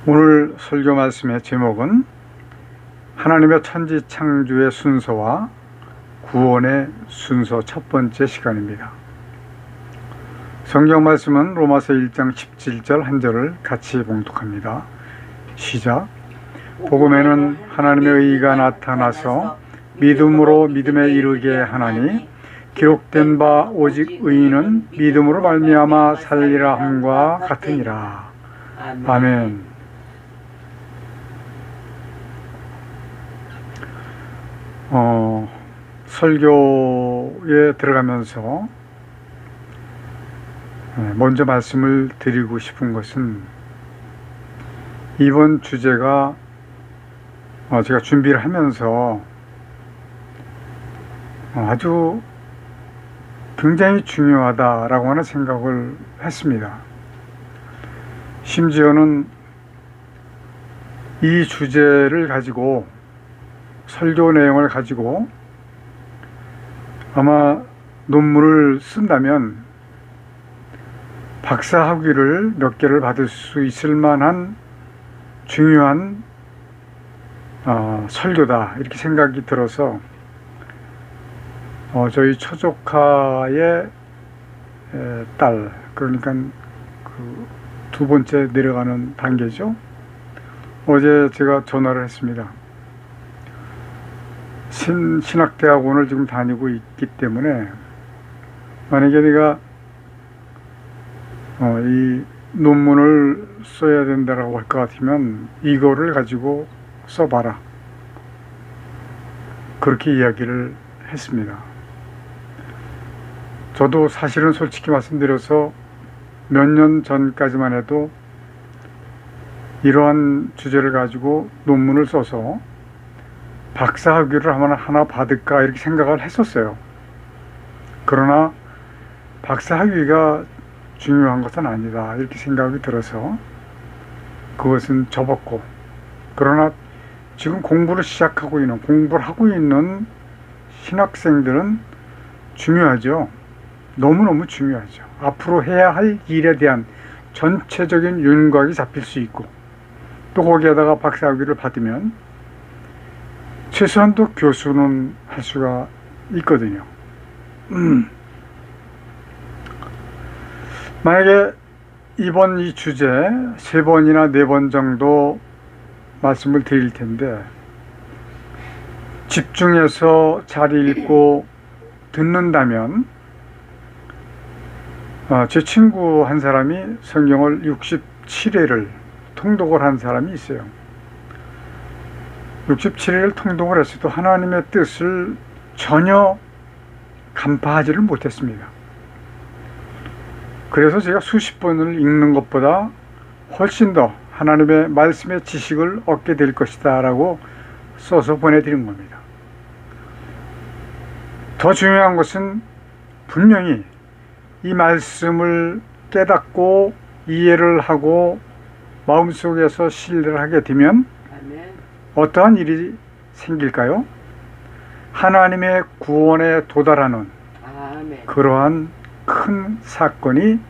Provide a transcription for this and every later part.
오늘 설교 말씀의 제목은 하나님의 천지 창조의 순서와 구원의 순서 첫 번째 시간입니다. 성경 말씀은 로마서 1장 17절 한 절을 같이 봉독합니다. 시작. 복음에는 하나님의 의가 나타나서 믿음으로 믿음에 이르게 하나니 기록된 바 오직 의인은 믿음으로 말미암아 살리라 함과 같으니라. 아멘. 설교에 들어가면서 먼저 말씀을 드리고 싶은 것은 이번 주제가 제가 준비를 하면서 아주 굉장히 중요하다라고 하는 생각을 했습니다. 심지어는 이 주제를 가지고 설교 내용을 가지고 아마 논문을 쓴다면 박사 학위를 몇 개를 받을 수 있을 만한 중요한 설교다 이렇게 생각이 들어서 저희 처조카의 딸, 그러니까 그 두 번째 내려가는 단계죠. 어제 제가 전화를 했습니다. 신학대학원을 지금 다니고 있기 때문에 만약에 내가 이 논문을 써야 된다라고 할 것 같으면 이거를 가지고 써봐라, 그렇게 이야기를 했습니다. 저도 사실은 솔직히 말씀드려서 몇 년 전까지만 해도 이러한 주제를 가지고 논문을 써서 박사 학위를 하나 받을까 이렇게 생각을 했었어요. 그러나 박사 학위가 중요한 것은 아니다 이렇게 생각이 들어서 그것은 접었고, 그러나 지금 공부를 하고 있는 신학생들은 중요하죠. 너무너무 중요하죠. 앞으로 해야 할 일에 대한 전체적인 윤곽이 잡힐 수 있고, 또 거기에다가 박사 학위를 받으면 최소한도 교수는 할 수가 있거든요. 만약에 이번 이 주제 3번이나 4번 정도 말씀을 드릴 텐데 집중해서 잘 읽고 듣는다면, 제 친구 한 사람이 성경을 67회를 통독을 한 사람이 있어요. 67회를 통독을 했어도 하나님의 뜻을 전혀 간파하지를 못했습니다. 그래서 제가 수십 번을 읽는 것보다 훨씬 더 하나님의 말씀의 지식을 얻게 될 것이다 라고 써서 보내드린 겁니다. 더 중요한 것은 분명히 이 말씀을 깨닫고 이해를 하고 마음속에서 신뢰를 하게 되면 어떠한 일이 생길까요? 하나님의 구원에 도달하는 그러한 큰 사건이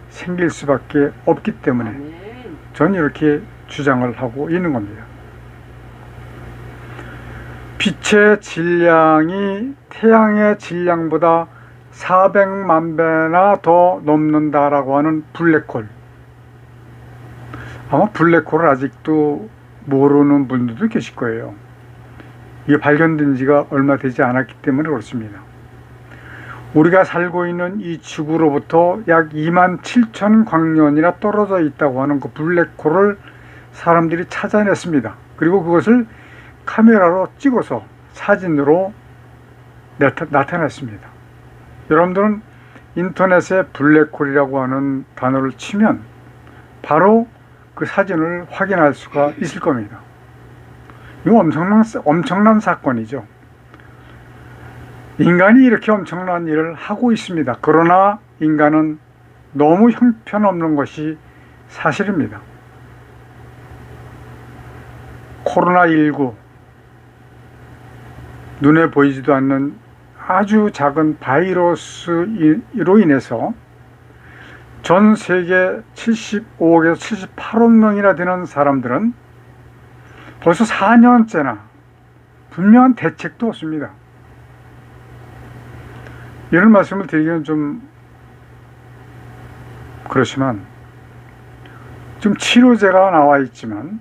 생길 수밖에 없기 때문에 저는 이렇게 주장을 하고 있는 겁니다. 빛의 질량이 태양의 질량보다 400만 배나 더 넘는다라고 하는 블랙홀. 아마 블랙홀을 아직도 모르는 분들도 계실 거예요. 이게 발견된 지가 얼마 되지 않았기 때문에 그렇습니다. 우리가 살고 있는 이 지구로부터 약 27,000 광년이나 떨어져 있다고 하는 그 블랙홀을 사람들이 찾아냈습니다. 그리고 그것을 카메라로 찍어서 사진으로 나타냈습니다. 여러분들은 인터넷에 블랙홀이라고 하는 단어를 치면 바로 그 사진을 확인할 수가 있을 겁니다. 이거 엄청난 사건이죠. 인간이 이렇게 엄청난 일을 하고 있습니다. 그러나 인간은 너무 형편없는 것이 사실입니다. 코로나19, 눈에 보이지도 않는 아주 작은 바이러스로 인해서 전 세계 75억에서 78억 명이나 되는 사람들은 벌써 4년째나 분명한 대책도 없습니다. 이런 말씀을 드리기는 좀 그렇지만, 지금 치료제가 나와 있지만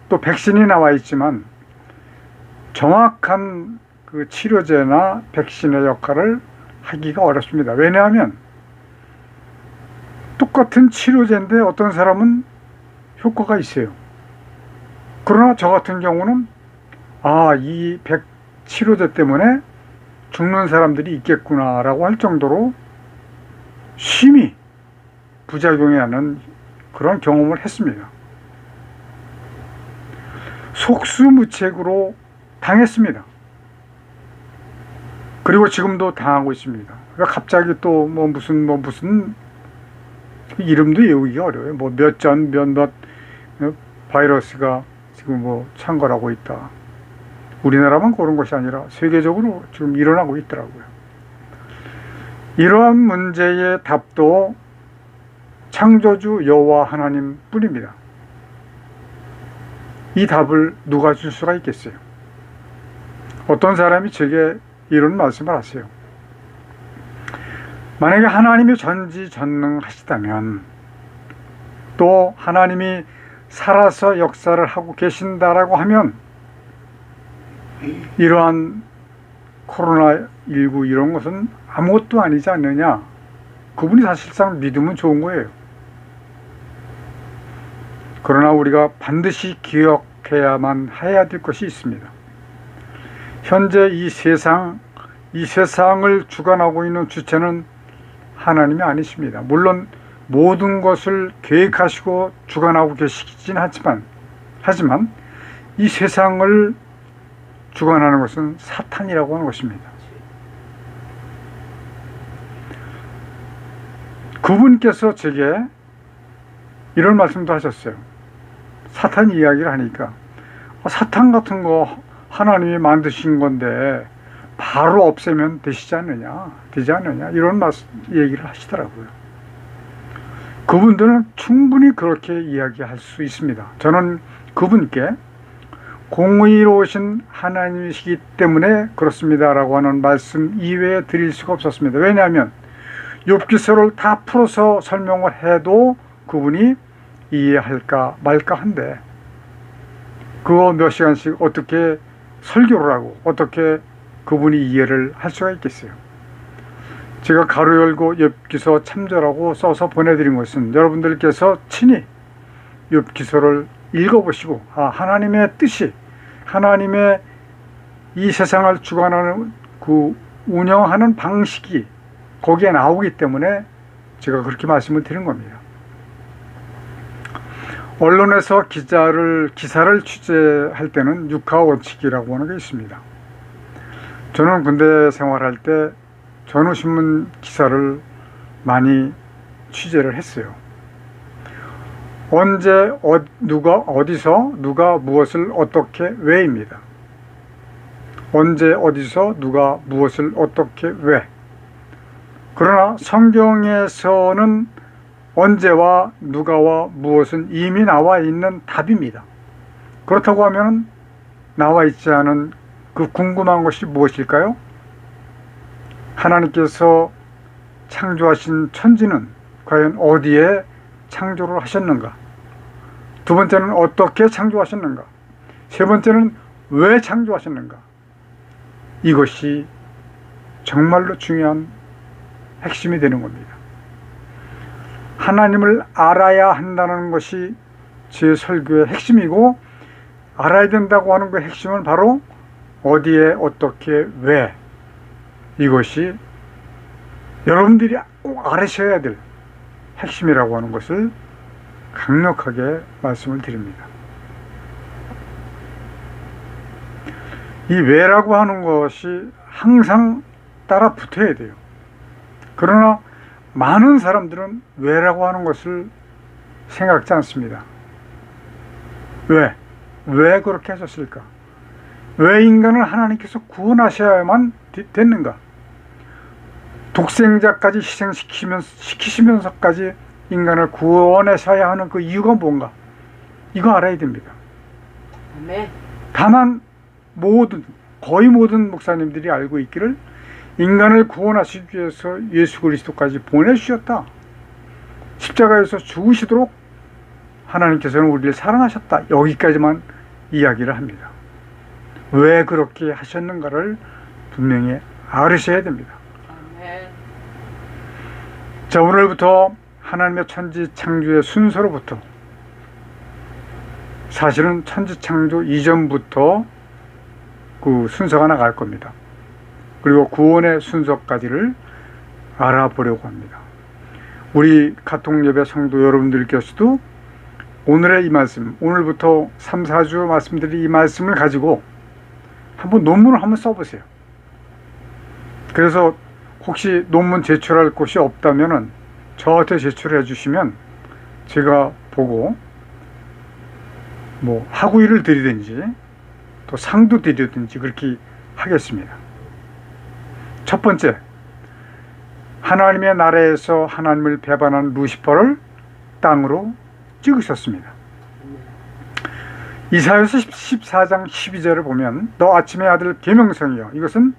또 백신이 나와 있지만 정확한 그 치료제나 백신의 역할을 하기가 어렵습니다. 왜냐하면 똑같은 치료제인데 어떤 사람은 효과가 있어요. 그러나 저 같은 경우는 이 치료제 때문에 죽는 사람들이 있겠구나라고 할 정도로 심히 부작용이 나는 그런 경험을 했습니다. 속수무책으로 당했습니다. 그리고 지금도 당하고 있습니다. 그러니까 갑자기 또 무슨 이름도 외우기가 어려워요. 몇 바이러스가 지금 창궐하고 있다. 우리나라만 그런 것이 아니라 세계적으로 지금 일어나고 있더라고요. 이러한 문제의 답도 창조주 여호와 하나님 뿐입니다. 이 답을 누가 줄 수가 있겠어요? 어떤 사람이 제게 이런 말씀을 하세요. 만약에 하나님이 전지전능하시다면, 또 하나님이 살아서 역사를 하고 계신다라고 하면 이러한 코로나19 이런 것은 아무것도 아니지 않느냐. 그분이 사실상 믿으면 좋은 거예요. 그러나 우리가 반드시 기억해야만 해야 될 것이 있습니다. 현재 이 세상을 주관하고 있는 주체는 하나님이 아니십니다. 물론 모든 것을 계획하시고 주관하고 계시긴 하지만 이 세상을 주관하는 것은 사탄이라고 하는 것입니다. 그분께서 제게 이런 말씀도 하셨어요. 사탄 이야기를 하니까, 사탄 같은 거 하나님이 만드신 건데 바로 없애면 되지 않느냐 이런 얘기를 하시더라고요. 그분들은 충분히 그렇게 이야기할 수 있습니다. 저는 그분께 공의로우신 하나님이시기 때문에 그렇습니다라고 하는 말씀 이외에 드릴 수가 없었습니다. 왜냐하면 욥기서를 다 풀어서 설명을 해도 그분이 이해할까 말까 한데, 그거 몇 시간씩 어떻게 설교를 하고 어떻게 그분이 이해를 할 수가 있겠어요? 제가 가로 열고 욥기서 참조라고 써서 보내드린 것은 여러분들께서 친히 욥기서를 읽어보시고, 하나님의 뜻이, 하나님의 이 세상을 주관하는 그 운영하는 방식이 거기에 나오기 때문에 제가 그렇게 말씀을 드린 겁니다. 언론에서 기사를 취재할 때는 육하원칙이라고 하는 게 있습니다. 저는 군대 생활할 때 전후신문 기사를 많이 취재를 했어요. 언제 누가 어디서 누가 무엇을 어떻게 왜입니다. 언제 어디서 누가 무엇을 어떻게 왜. 그러나 성경에서는 언제와 누가와 무엇은 이미 나와 있는 답입니다. 그렇다고 하면 나와 있지 않은 그 궁금한 것이 무엇일까요? 하나님께서 창조하신 천지는 과연 어디에 창조를 하셨는가? 두 번째는 어떻게 창조하셨는가? 세 번째는 왜 창조하셨는가? 이것이 정말로 중요한 핵심이 되는 겁니다. 하나님을 알아야 한다는 것이 제 설교의 핵심이고, 알아야 된다고 하는 그 핵심은 바로 어디에 어떻게 왜, 이것이 여러분들이 꼭 알으셔야 될 핵심이라고 하는 것을 강력하게 말씀을 드립니다. 이 왜라고 하는 것이 항상 따라 붙어야 돼요. 그러나 많은 사람들은 왜라고 하는 것을 생각지 않습니다. 왜 그렇게 하셨을까? 왜 인간을 하나님께서 구원하셔야만 됐는가? 독생자까지 희생시키시면서까지 인간을 구원하셔야 하는 그 이유가 뭔가, 이거 알아야 됩니다. 아멘. 다만 거의 모든 목사님들이 알고 있기를 인간을 구원하시기 위해서 예수 그리스도까지 보내주셨다. 십자가에서 죽으시도록 하나님께서는 우리를 사랑하셨다. 여기까지만 이야기를 합니다. 왜 그렇게 하셨는가를 분명히 알으셔야 됩니다. 아멘. 자, 오늘부터 하나님의 천지 창조의 순서로부터, 사실은 천지 창조 이전부터 그 순서가 나갈 겁니다. 그리고 구원의 순서까지를 알아보려고 합니다. 우리 가통예배 성도 여러분들께서도 오늘의 이 말씀, 오늘부터 3, 4주 말씀드린 이 말씀을 가지고 한번 논문을 한번 써보세요. 그래서 혹시 논문 제출할 곳이 없다면은 저한테 제출해 주시면 제가 보고 뭐 학위를 드리든지 또 상도 드리든지 그렇게 하겠습니다. 첫 번째, 하나님의 나라에서 하나님을 배반한 루시퍼를 땅으로 찍으셨습니다. 이사야서 14장 12절을 보면 너 아침의 아들 계명성이여, 이것은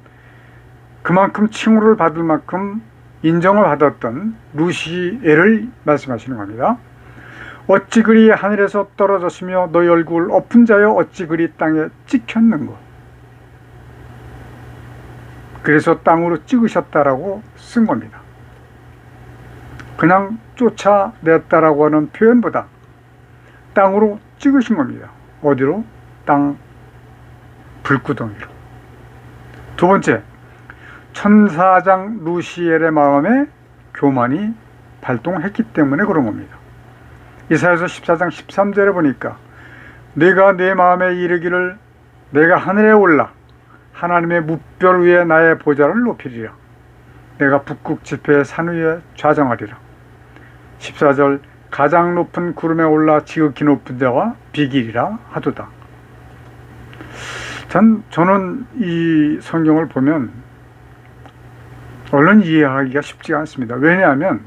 그만큼 칭호를 받을 만큼 인정을 받았던 루시엘을 말씀하시는 겁니다. 어찌 그리 하늘에서 떨어졌으며 너희 얼굴 엎은 자여 어찌 그리 땅에 찍혔는고. 그래서 땅으로 찍으셨다라고 쓴 겁니다. 그냥 쫓아냈다라고 하는 표현보다 땅으로 찍으신 겁니다. 어디로? 땅 불구덩이로. 두 번째, 천사장 루시엘의 마음에 교만이 발동했기 때문에 그런 겁니다. 이사야서 14장 13절에 보니까 내가 내 마음에 이르기를 내가 하늘에 올라 하나님의 뭇별 위에 나의 보좌를 높이리라. 내가 북극 지폐의 산 위에 좌정하리라. 14절 가장 높은 구름에 올라 지극히 높은 데와 비길이라 하도다. 저는 이 성경을 보면 얼른 이해하기가 쉽지 않습니다. 왜냐하면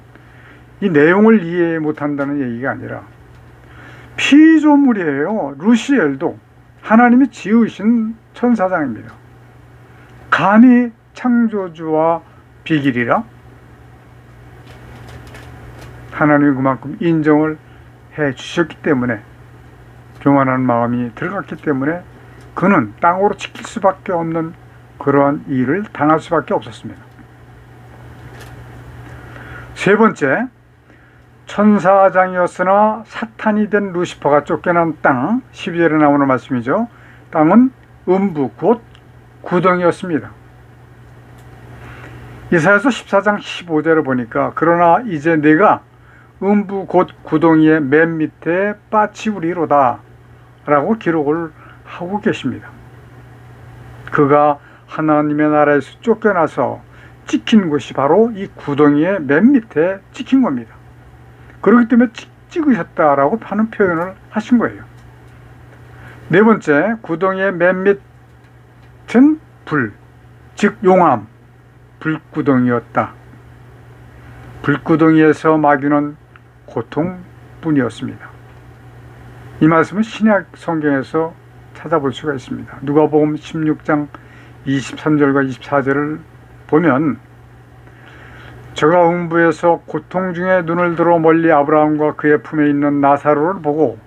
이 내용을 이해 못한다는 얘기가 아니라 피조물이에요. 루시엘도 하나님이 지으신 천사장입니다. 감히 창조주와 비길이라? 하나님이 그만큼 인정을 해 주셨기 때문에, 교만한 마음이 들어갔기 때문에 그는 땅으로 찍힐 수밖에 없는 그러한 일을 당할 수밖에 없었습니다. 세 번째, 천사장이었으나 사탄이 된 루시퍼가 쫓겨난 땅, 12절에 나오는 말씀이죠. 땅은 음부 곧 구덩이였습니다. 이사야서 14장 15절을 보니까 그러나 이제 내가 음부 곧 구덩이의 맨 밑에 빠치우리로다 라고 기록을 하고 계십니다. 그가 하나님의 나라에서 쫓겨나서 찍힌 곳이 바로 이 구덩이의 맨 밑에 찍힌 겁니다. 그렇기 때문에 찍으셨다라고 하는 표현을 하신 거예요. 네 번째, 구덩이의 맨 밑은 불, 즉 용암, 불구덩이였다. 불구덩이에서 마귀는 고통뿐이었습니다. 이 말씀은 신약 성경에서 찾아볼 수가 있습니다. 누가복음 16장 23절과 24절을 보면 저가 음부에서 고통 중에 눈을 들어 멀리 아브라함과 그의 품에 있는 나사로를 보고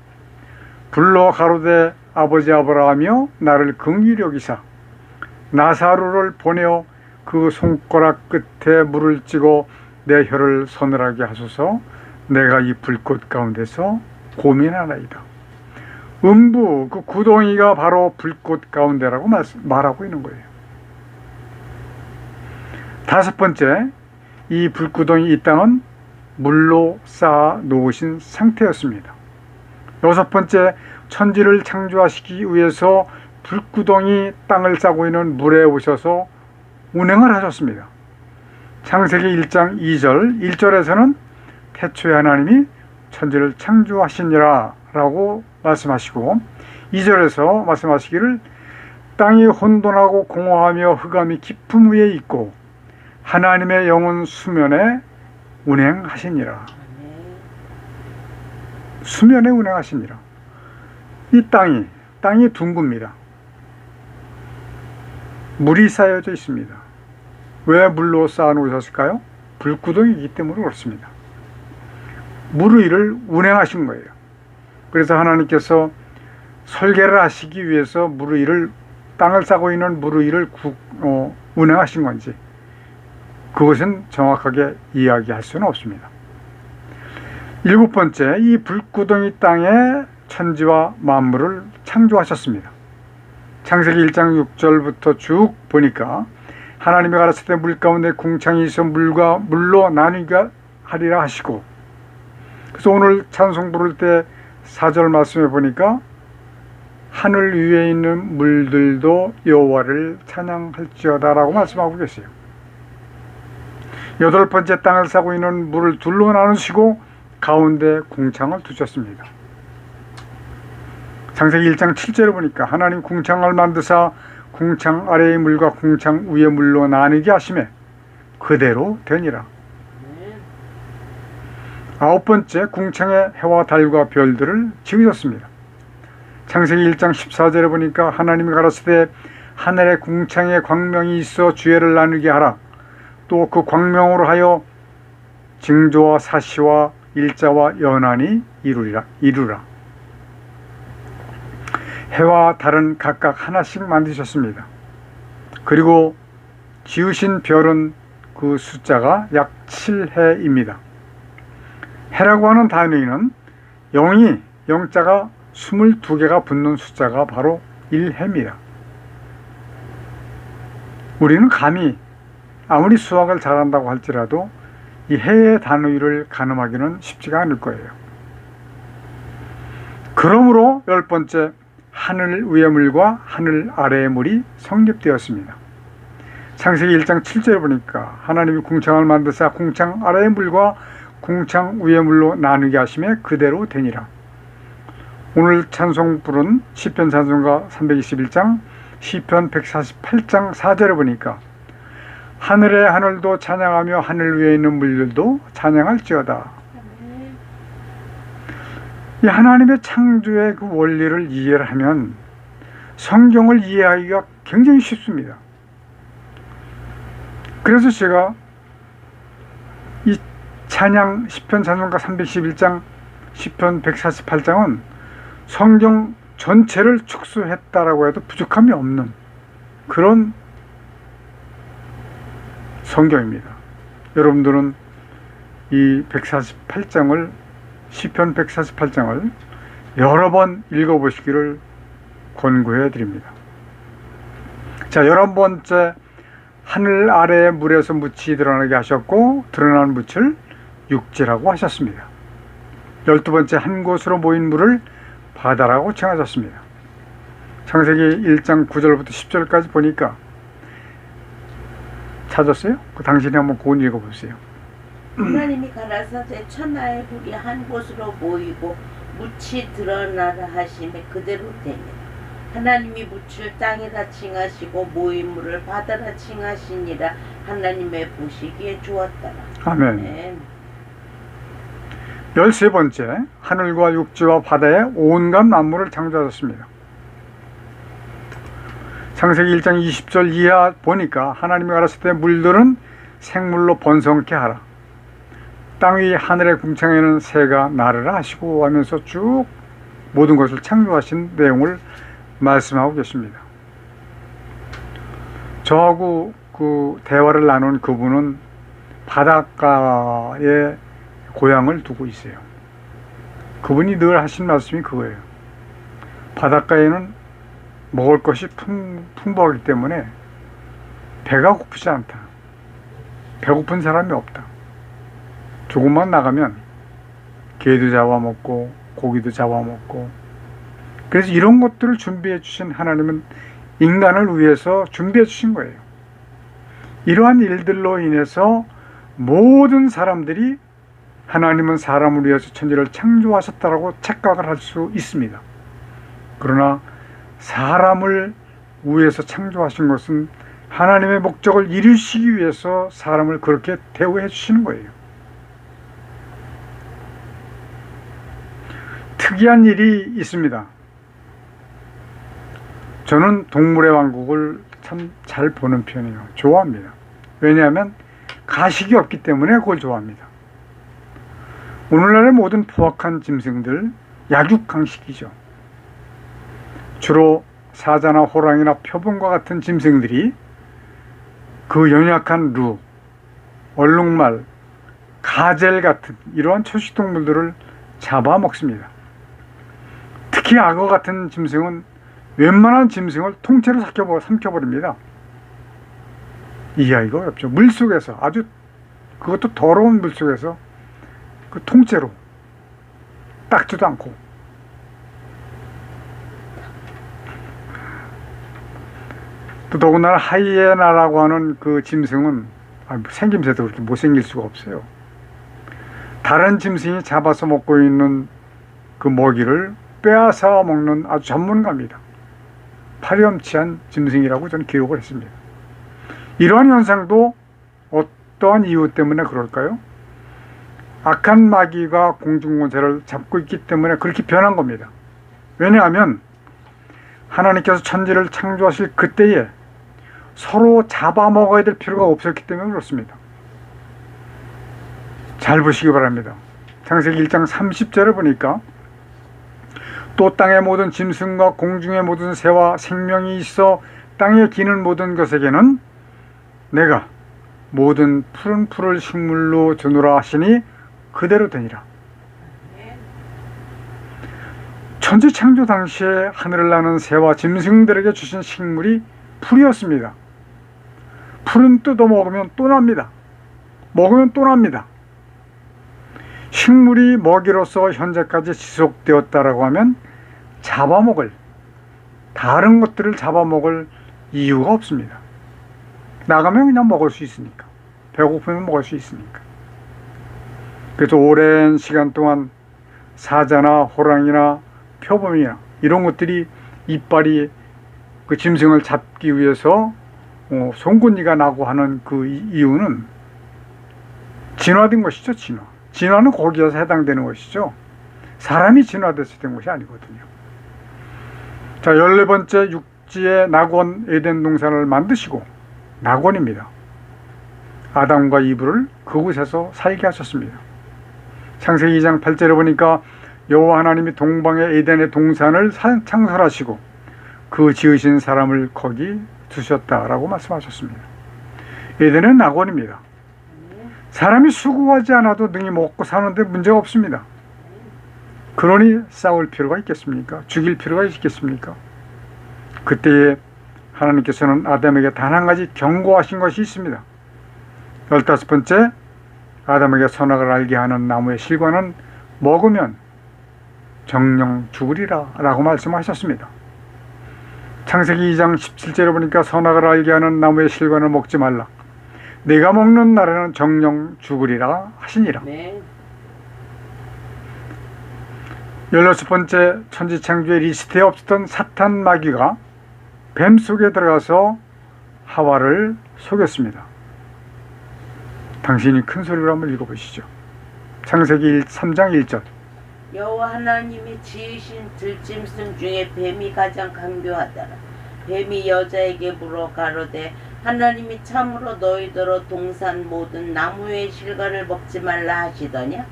불러 가로되 아버지 아브라함이여 나를 긍휼히 여기사 나사로를 보내어 그 손가락 끝에 물을 찍어 내 혀를 서늘하게 하소서. 내가 이 불꽃 가운데서 고민하나이다. 음부 그 구덩이가 바로 불꽃 가운데라고 말하고 있는 거예요. 다섯 번째, 이 불구덩이 이 땅은 물로 쌓아 놓으신 상태였습니다. 여섯 번째, 천지를 창조하시기 위해서 불구덩이 땅을 싸고 있는 물에 오셔서 운행을 하셨습니다. 창세기 1장 2절 1절에서는 태초에 하나님이 천지를 창조하시니라 라고 말씀하시고 2절에서 말씀하시기를 땅이 혼돈하고 공허하며 흑암이 깊음 위에 있고 하나님의 영은 수면에 운행하시니라. 수면에 운행하시니라. 이 땅이 둥굽니다. 물이 쌓여져 있습니다. 왜 물로 쌓아 놓으셨을까요? 불구덩이이기 때문에 그렇습니다. 물 위를 운행하신 거예요. 그래서 하나님께서 설계를 하시기 위해서 물 위를, 땅을 싸고 있는 물 위를 운행하신 건지 그것은 정확하게 이야기할 수는 없습니다. 7번째, 이 불구덩이 땅에 천지와 만물을 창조하셨습니다. 창세기 1장 6절부터 쭉 보니까 하나님이 가라사대 물 가운데 궁창이 있어 물로 나뉘게 하리라 하시고, 그래서 오늘 찬송 부를 때 4절 말씀에 보니까 하늘 위에 있는 물들도 여호와를 찬양할지어다 라고 말씀하고 계세요. 8번째, 땅을 싸고 있는 물을 둘로 나누시고 가운데 궁창을 두셨습니다. 창세기 1장 7절에 보니까 하나님 궁창을 만드사 궁창 아래의 물과 궁창 위의 물로 나누게 하시매 그대로 되니라. 9번째, 궁창에 해와 달과 별들을 지으셨습니다. 창세기 1장 14절에 보니까 하나님이 가라사대 하늘에 궁창에 광명이 있어 주애를 나누게 하라. 또 그 광명으로 하여 징조와 사시와 일자와 연한이 이루라. 해와 달은 각각 하나씩 만드셨습니다. 그리고 지으신 별은 그 숫자가 약 7해입니다. 해라고 하는 단위는 영자가 22개가 붙는 숫자가 바로 1해입니다. 우리는 감히 아무리 수학을 잘한다고 할지라도 이 해의 단위를 가늠하기는 쉽지가 않을 거예요. 그러므로 10번째, 하늘 위의 물과 하늘 아래의 물이 성립되었습니다. 창세기 1장 7절에 보니까 하나님이 궁창을 만드사 궁창 아래의 물과 궁창 위의 물로 나누게 하심에 그대로 되니라. 오늘 찬송 부른 시편 찬송가 321장, 시편 148장 4절에 보니까 하늘의 하늘도 찬양하며 하늘 위에 있는 물들도 찬양할지어다. 이 하나님의 창조의 그 원리를 이해를 하면 성경을 이해하기가 굉장히 쉽습니다. 그래서 제가 이 찬양 시편 찬송가 311장, 시편 148장은 성경 전체를 축소했다라고 해도 부족함이 없는 그런 성경입니다. 여러분들은 이 148장을, 시편 148장을 여러 번 읽어보시기를 권고해 드립니다. 자, 11번째, 하늘 아래의 물에서 묻이 드러나게 하셨고 드러난 묻을 육지라고 하셨습니다. 12번째, 한 곳으로 모인 물을 바다라고 칭하셨습니다. 창세기 1장 9절부터 10절까지 보니까 찾았어요? 그 당신이 한번 그건 읽어보세요. 하나님이 가라사대 천하의 불이 한 곳으로 모이고 묻이 드러나라 하심에 그대로 되니라. 하나님이 묻을 땅에다 칭하시고 모인 물을 바다라 칭하시니라. 하나님의 보시기에 좋았더라. 아멘. 13번째, 하늘과 육지와 바다에 온갖 만물을 창조하셨습니다. 창세기 1장 20절 이하 보니까 하나님이 가라사대 물들은 생물로 번성케 하라. 땅 위 하늘의 궁창에는 새가 나르라 하시고 하면서 쭉 모든 것을 창조하신 내용을 말씀하고 계십니다. 저하고 그 대화를 나눈 그분은 바닷가에 고향을 두고 있어요. 그분이 늘 하신 말씀이 그거예요. 바닷가에는 먹을 것이 풍부하기 때문에 배가 고프지 않다. 배고픈 사람이 없다. 조금만 나가면 게도 잡아먹고 고기도 잡아먹고, 그래서 이런 것들을 준비해 주신 하나님은 인간을 위해서 준비해 주신 거예요. 이러한 일들로 인해서 모든 사람들이 하나님은 사람을 위해서 천지를 창조하셨다라고 착각을 할 수 있습니다. 그러나 사람을 위해서 창조하신 것은 하나님의 목적을 이루시기 위해서 사람을 그렇게 대우해 주시는 거예요. 특이한 일이 있습니다. 저는 동물의 왕국을 참 잘 보는 편이에요. 좋아합니다. 왜냐하면 가식이 없기 때문에 그걸 좋아합니다. 오늘날의 모든 포악한 짐승들 약육강식이죠. 주로 사자나 호랑이나 표범과 같은 짐승들이 그 연약한 루, 얼룩말, 가젤 같은 이러한 초식동물들을 잡아먹습니다. 특히 악어 같은 짐승은 웬만한 짐승을 통째로 삼켜버립니다. 이해하기가 어렵죠. 물속에서, 아주 그것도 더러운 물속에서 그 통째로 닦지도 않고. 또 더군다나 하이에나라고 하는 그 짐승은 생김새도 그렇게 못생길 수가 없어요. 다른 짐승이 잡아서 먹고 있는 그 먹이를 빼앗아 먹는 아주 전문가입니다. 파렴치한 짐승이라고 저는 기록을 했습니다. 이러한 현상도 어떠한 이유 때문에 그럴까요? 악한 마귀가 공중권세를 잡고 있기 때문에 그렇게 변한 겁니다. 왜냐하면 하나님께서 천지를 창조하실 그때에 서로 잡아먹어야 될 필요가 없었기 때문에 그렇습니다. 잘 보시기 바랍니다. 창세기 1장 30절을 보니까 또 땅의 모든 짐승과 공중의 모든 새와 생명이 있어 땅에 기는 모든 것에게는 내가 모든 푸른 풀을 식물로 주노라 하시니 그대로 되니라. 천지 창조 당시에 하늘을 나는 새와 짐승들에게 주신 식물이 풀이었습니다. 풀은 뜯어 먹으면 또 납니다. 먹으면 또 납니다. 식물이 먹이로서 현재까지 지속되었다라고 하면 잡아먹을, 다른 것들을 잡아먹을 이유가 없습니다. 나가면 그냥 먹을 수 있으니까. 배고프면 먹을 수 있으니까. 그래서 오랜 시간 동안 사자나 호랑이나 표범이나 이런 것들이 이빨이 그 짐승을 잡기 위해서 송곳니가 나고 하는 그 이유는 진화된 것이죠. 진화는 거기에서 해당되는 것이죠. 사람이 진화돼서 된 것이 아니거든요. 자, 14번째 육지의 낙원 에덴 동산을 만드시고, 낙원입니다. 아담과 이브를 그곳에서 살게 하셨습니다. 창세기 2장 8절에 보니까 여호와 하나님이 동방의 에덴의 동산을 창설하시고 그 지으신 사람을 거기 두셨다라고 말씀하셨습니다. 에덴은 낙원입니다. 사람이 수고하지 않아도 능히 먹고 사는데 문제가 없습니다. 그러니 싸울 필요가 있겠습니까? 죽일 필요가 있겠습니까? 그때에 하나님께서는 아담에게 단 한 가지 경고하신 것이 있습니다. 15번째, 아담에게 선악을 알게 하는 나무의 실과는 먹으면 정령 죽으리라 라고 말씀하셨습니다. 창세기 2장 17절에 보니까 선악을 알게 하는 나무의 실과는 먹지 말라. 내가 먹는 날에는 정령 죽으리라 하시니라. 네. 16번째, 천지창조의 리스트에 없었던 사탄 마귀가 뱀 속에 들어가서 하와를 속였습니다. 당신이 큰 소리로 한번 읽어보시죠. 창세기 3장 1절. 여호와 하나님이 지으신 들짐승 중에 뱀이 가장 간교하더라. 뱀이 여자에게 물어 가로되 하나님이 참으로 너희더러 동산 모든 나무의 실과를 먹지 말라 하시더냐?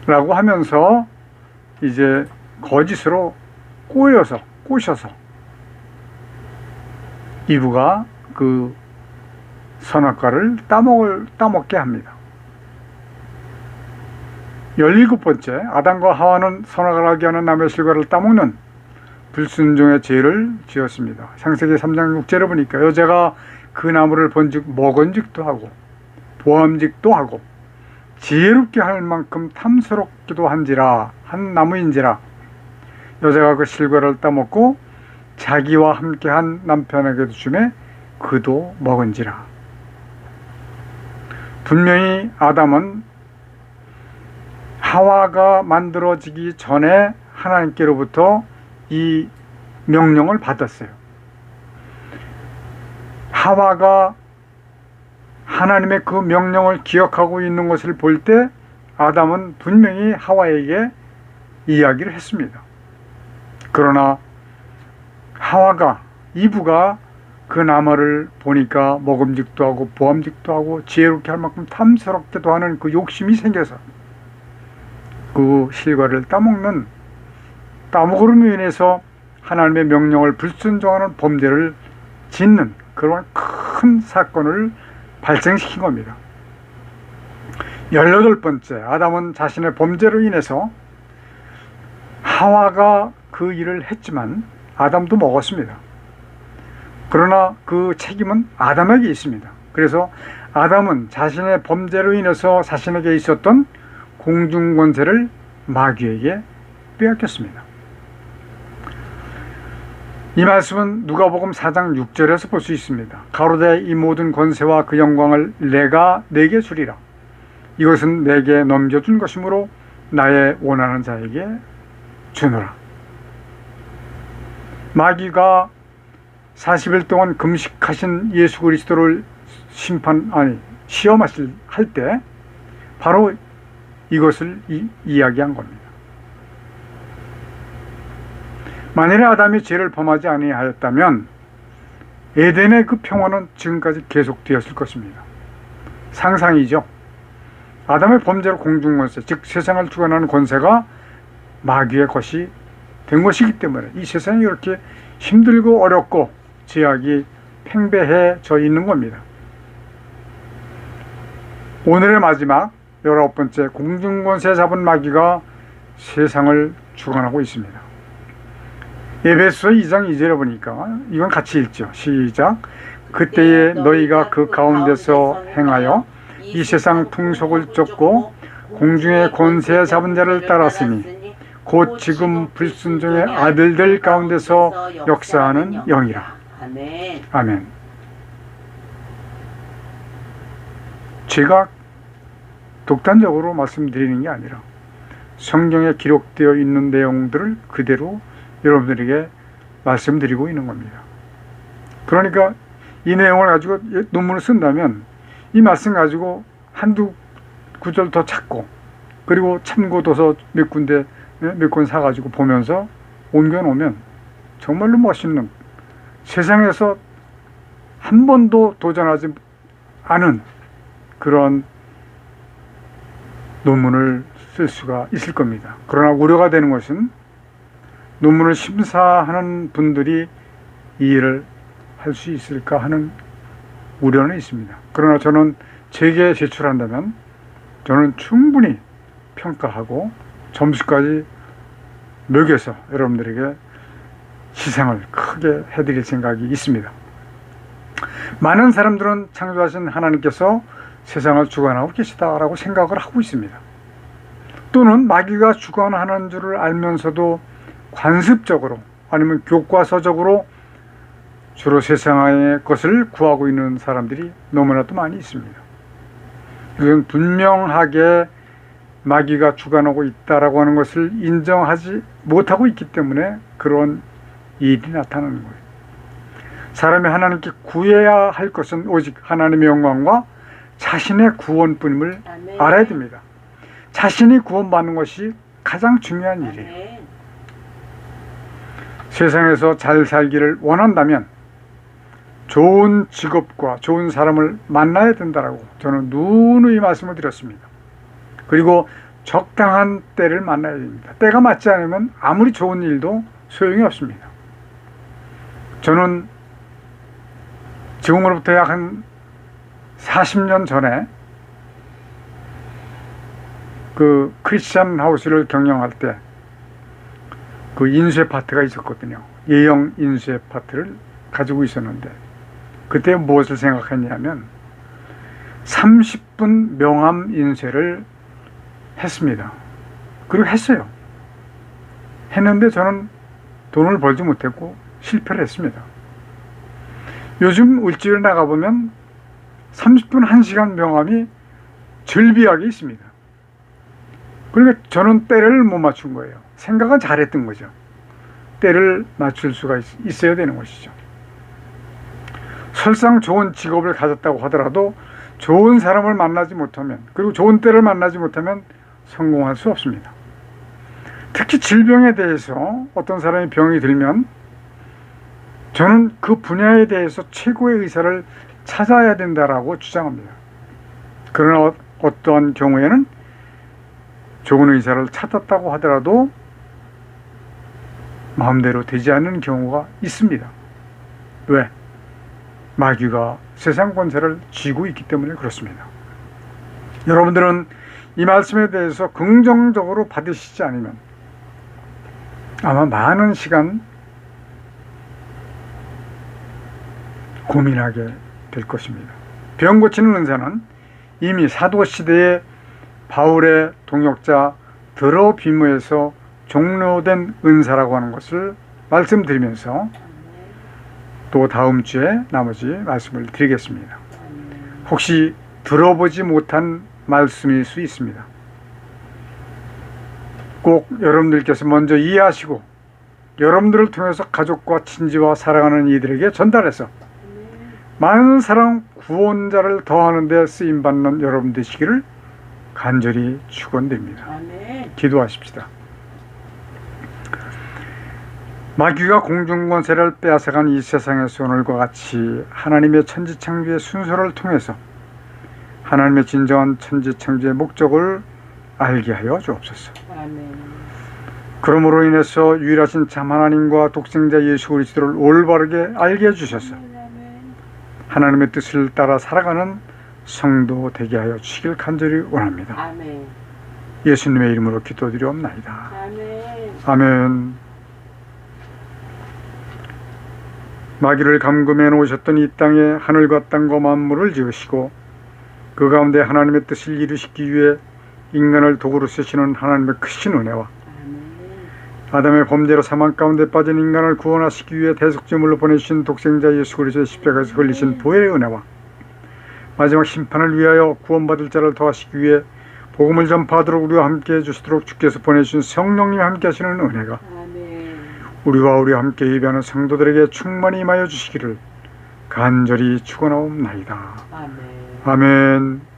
라고 하면서 이제 거짓으로 꼬셔서 이브가 그 선악과를 따먹게 합니다. 17번째, 아담과 하와는 선악을 하게 하는 나무의 실과를 따먹는 불순종의 죄를 지었습니다. 창세기 3장 6절에 보니까 여자가 그 나무를 본즉 먹은즉도 하고 보암직도 하고 지혜롭게 할 만큼 탐스럽기도 한 나무인지라. 여자가 그 실과를 따먹고 자기와 함께한 남편에게도 주매 그도 먹은지라. 분명히 아담은 하와가 만들어지기 전에 하나님께로부터 이 명령을 받았어요. 하와가 하나님의 그 명령을 기억하고 있는 것을 볼 때 아담은 분명히 하와에게 이야기를 했습니다. 그러나 하와가, 이브가 그 나무를 보니까 먹음직도 하고 보암직도 하고 지혜롭게 할 만큼 탐스럽게도 하는 그 욕심이 생겨서 그 실과를 따먹으로 인해서 하나님의 명령을 불순종하는 범죄를 짓는 그런 큰 사건을 발생시킨 겁니다. 18번째, 아담은 자신의 범죄로 인해서 하와가 그 일을 했지만 아담도 먹었습니다. 그러나 그 책임은 아담에게 있습니다. 그래서 아담은 자신의 범죄로 인해서 자신에게 있었던 공중권세를 마귀에게 빼앗겼습니다. 이 말씀은 누가복음 4장 6절에서 볼 수 있습니다. 가로되 이 모든 권세와 그 영광을 내가 네게 주리라. 이것은 내게 넘겨준 것이므로 나의 원하는 자에게 주노라. 마귀가 40일 동안 금식하신 예수 그리스도를 시험하실 할 때 바로 이것을 이야기한 겁니다. 만일에 아담이 죄를 범하지 아니하였다면 에덴의 그 평화는 지금까지 계속되었을 것입니다. 상상이죠. 아담의 범죄로 공중권세, 즉 세상을 주관하는 권세가 마귀의 것이 된 것이기 때문에 이 세상이 이렇게 힘들고 어렵고 죄악이 팽배해져 있는 겁니다. 오늘의 마지막 19번째, 공중권세 잡은 마귀가 세상을 주관하고 있습니다. 에베소 2장 2절에 보니까 이건 같이 읽죠. 시작. 그때에 너희가 그 가운데서 행하여 이 세상 풍속을 쫓고 공중의 권세 잡은 자를 따랐으니 곧 지금 불순종의 아들들 가운데서 역사하는 영이라. 아멘. 아멘. 제가 독단적으로 말씀드리는 게 아니라 성경에 기록되어 있는 내용들을 그대로 여러분들에게 말씀드리고 있는 겁니다. 그러니까 이 내용을 가지고 논문을 쓴다면 이 말씀 가지고 한두 구절 더 찾고 그리고 참고도서 몇 군데 몇 권 사가지고 보면서 옮겨놓으면 정말로 멋있는, 세상에서 한 번도 도전하지 않은 그런 논문을 쓸 수가 있을 겁니다. 그러나 우려가 되는 것은 논문을 심사하는 분들이 이 일을 할 수 있을까 하는 우려는 있습니다. 그러나 저는 제게 제출한다면 저는 충분히 평가하고 점수까지 매겨서 여러분들에게 희생을 크게 해드릴 생각이 있습니다. 많은 사람들은 창조하신 하나님께서 세상을 주관하고 계시다라고 생각을 하고 있습니다. 또는 마귀가 주관하는 줄을 알면서도 관습적으로 아니면 교과서적으로 주로 세상의 것을 구하고 있는 사람들이 너무나도 많이 있습니다. 이건 분명하게 마귀가 주관하고 있다라고 하는 것을 인정하지 못하고 있기 때문에 그런 일이 나타나는 거예요. 사람이 하나님께 구해야 할 것은 오직 하나님의 영광과 자신의 구원뿐임을 아멘. 알아야 됩니다. 자신이 구원받는 것이 가장 중요한 일이에요. 아멘. 세상에서 잘 살기를 원한다면 좋은 직업과 좋은 사람을 만나야 된다라고 저는 누누이 말씀을 드렸습니다. 그리고 적당한 때를 만나야 됩니다. 때가 맞지 않으면 아무리 좋은 일도 소용이 없습니다. 저는 지금으로부터 약 한 40년 전에 그 크리스찬 하우스를 경영할 때 그 인쇄 파트가 있었거든요. 예형 인쇄 파트를 가지고 있었는데 그때 무엇을 생각했냐면 30분 명함 인쇄를 했습니다. 그리고 했어요. 했는데 저는 돈을 벌지 못했고 실패를 했습니다. 요즘 울지를 나가보면 30분 1시간 명함이 절비하게 있습니다. 그러니까 저는 때를 못 맞춘 거예요. 생각은 잘했던 거죠. 때를 맞출 수가 있어야 되는 것이죠. 설상 좋은 직업을 가졌다고 하더라도 좋은 사람을 만나지 못하면, 그리고 좋은 때를 만나지 못하면 성공할 수 없습니다. 특히 질병에 대해서 어떤 사람이 병이 들면 저는 그 분야에 대해서 최고의 의사를 찾아야 된다라고 주장합니다. 그러나 어떠한 경우에는 좋은 의사를 찾았다고 하더라도 마음대로 되지 않는 경우가 있습니다. 왜? 마귀가 세상 권세를 쥐고 있기 때문에 그렇습니다. 여러분들은 이 말씀에 대해서 긍정적으로 받으시지 않으면 아마 많은 시간 고민하게 될 것입니다. 병 고치는 은사는 이미 사도시대의 바울의 동역자 드로비모에서 종료된 은사라고 하는 것을 말씀드리면서 또 다음 주에 나머지 말씀을 드리겠습니다. 혹시 들어보지 못한 말씀일 수 있습니다. 꼭 여러분들께서 먼저 이해하시고 여러분들을 통해서 가족과 친지와 사랑하는 이들에게 전달해서 많은 사랑 구원자를 더하는 데 쓰임받는 여러분 되시기를 간절히 축원드립니다. 기도하십시다. 마귀가 공중권세를 빼앗아간 이 세상에서 오늘과 같이 하나님의 천지창조의 순서를 통해서 하나님의 진정한 천지창조의 목적을 알게 하여 주옵소서. 그러므로 인해서 유일하신 참 하나님과 독생자 예수 그리스도를 올바르게 알게 해주셔서 하나님의 뜻을 따라 살아가는 성도 되게 하여 주시길 간절히 원합니다. 예수님의 이름으로 기도드리옵나이다. 아멘. 마귀를 감금해 놓으셨던 이 땅에 하늘과 땅과 만물을 지으시고 그 가운데 하나님의 뜻을 이루시기 위해 인간을 도구로 쓰시는 하나님의 크신 은혜와 아담의 범죄로 사망 가운데 빠진 인간을 구원하시기 위해 대속제물로 보내주신 독생자 예수 그리스도의 십자가에서 흘리신 보혈의 은혜와 마지막 심판을 위하여 구원받을 자를 더하시기 위해 복음을 전파하도록 우리와 함께 해주시도록 주께서 보내주신 성령님이 함께 하시는 은혜가 우리와 함께 예배하는 성도들에게 충만히 임하여 주시기를 간절히 축원하옵나이다. 아멘.